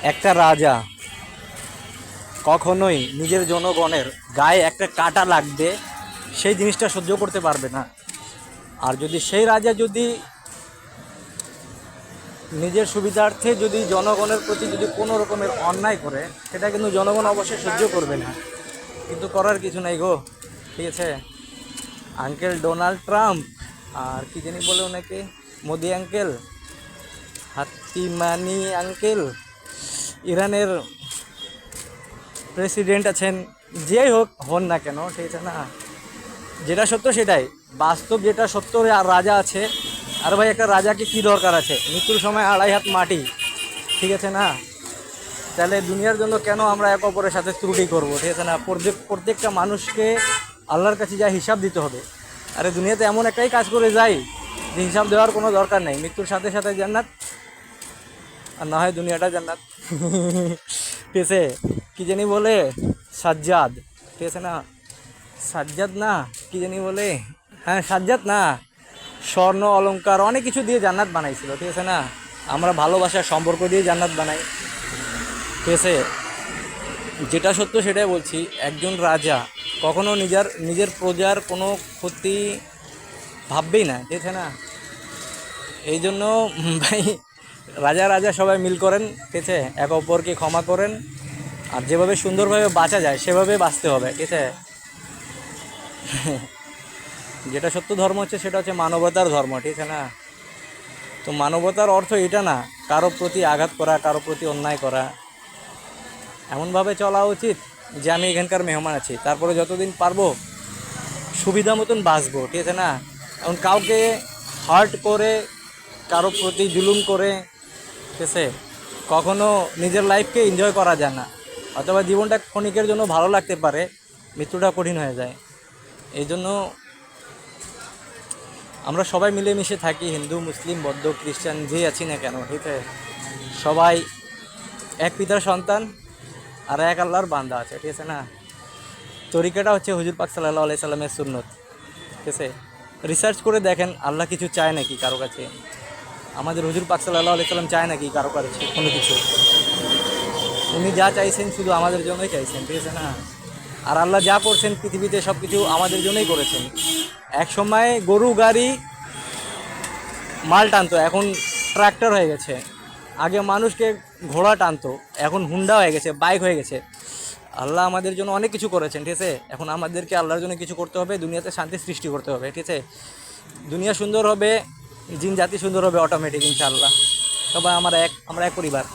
একটা রাজা কখনোই নিজের জনগণের গায়ে একটা কাঁটা লাগবে সেই জিনিসটা সহ্য করতে পারবে না। আর যদি সেই রাজা যদি নিজের সুবিধার্থে যদি জনগণের প্রতি যদি কোনো রকমের অন্যায় করে, সেটা কিন্তু জনগণ অবশ্যই সহ্য করবে না, কিন্তু করার কিছু নাই গো। ঠিক আছে, আঙ্কেল ডোনাল্ড ট্রাম্প আর কি জানি বলে ওনাকে, মোদি আঙ্কেল, হাতিমানি আঙ্কেল, ইরানের প্রেসিডেন্ট আছেন, যেই হোক হন না কেন, ঠিক আছে না, যেটা সত্য সেটাই বাস্তব, যেটা সত্য। আর রাজা আছে, আর ভাই একটা রাজাকে কি দরকার আছে, মৃত্যুর সময় 2.5 হাত মাটি, ঠিক আছে না। তাহলে দুনিয়ার জন্য কেন আমরা এক অপরের সাথে ত্রুটি করবো, ঠিক আছে না। প্রত্যেকটা মানুষকে আল্লাহর কাছে যা হিসাব দিতে হবে। আরে দুনিয়াতে এমন একটাই কাজ করে যাই যে হিসাব দেওয়ার কোনো দরকার নেই, মৃত্যুর সাথে সাথে জান্নাত, আর না হয় দুনিয়াটা জান্নাত। ঠিক আছে, কী জানি বলে সাজ্জাদ, ঠিক আছে না, সাজ্জাদ না কি জানি বলে, হ্যাঁ সাজ্জাদ না, স্বর্ণ অলংকার অনেক কিছু দিয়ে জান্নাত বানাইছিল, ঠিক আছে না। আমরা ভালোবাসার সম্পর্ক দিয়ে জান্নাত বানাই, ঠিক আছে। যেটা সত্য সেটাই বলছি, একজন রাজা কখনো নিজের নিজের প্রজার কোনো ক্ষতি ভাববেই না, ঠিক আছে না। এই জন্য ভাই, রাজা রাজা সবাই মিল করেন, ঠিক আছে, একে অপরকে ক্ষমা করেন, আর যেভাবে সুন্দরভাবে বাঁচা যায় সেভাবে বাঁচতে হবে, ঠিক আছে। যেটা সত্য ধর্ম হচ্ছে সেটা হচ্ছে মানবতার ধর্ম, ঠিক আছে না। তো মানবতার অর্থ এটা না কারো প্রতি আঘাত করা, কারো প্রতি অন্যায় করা। এমনভাবে চলা উচিত যে আমি এখানকার মেহমান আছি, তারপরে যতদিন পারবো সুবিধা মতন বাঁচবো, ঠিক আছে না। এখন কাউকে হার্ট করে, কারো প্রতি জুলুম করে, ঠিক আছে, কখনো নিজের লাইফকে এনজয় করা যায় না। অথবা জীবনটা ক্ষণিকের জন্য ভালো লাগতে পারে, মৃত্যুটা কঠিন হয়ে যায়। এই জন্য আমরা সবাই মিলেমিশে থাকি, হিন্দু মুসলিম বৌদ্ধ খ্রিস্টান যে আছি না কেন, ঠিক আছে, সবাই এক পিতার সন্তান আর এক আল্লাহর বান্দা আছে, ঠিক আছে না। তরিকাটা হচ্ছে হুজুর পাক সাল্লাল্লাহু আলাইহি সাল্লামের সুন্নত, ঠিক আছে। রিসার্চ করে দেখেন আল্লাহ কিছু চায় নাকি কারো কাছে, আমাদের হুজুর পাক সাল্লাল্লাহু আলাইহি সাল্লাম চায় নাকি কারো কাছে কোনো কিছু। উনি যা চাইছেন শুধু আমাদের জন্যই চাইছেন, ঠিক আছে না। আর আল্লাহ যা করছেন পৃথিবীতে সব কিছু আমাদের জন্যই করেছেন। এক সময় গরু গাড়ি মাল টানতো, এখন ট্রাক্টর হয়ে গেছে। আগে মানুষকে ঘোড়া টানতো, এখন হুন্ডা হয়ে গেছে, বাইক হয়ে গেছে। আল্লাহ আমাদের জন্য অনেক কিছু করেছেন, ঠিক আছে। এখন আমাদেরকে আল্লাহর জন্য কিছু করতে হবে, দুনিয়াতে শান্তি সৃষ্টি করতে হবে, ঠিক আছে। দুনিয়া সুন্দর হবে, জিন জাতি সুন্দর হবে অটোমেটিক, ইনশাআল্লাহ। সবাই আমরা এক পরিবার।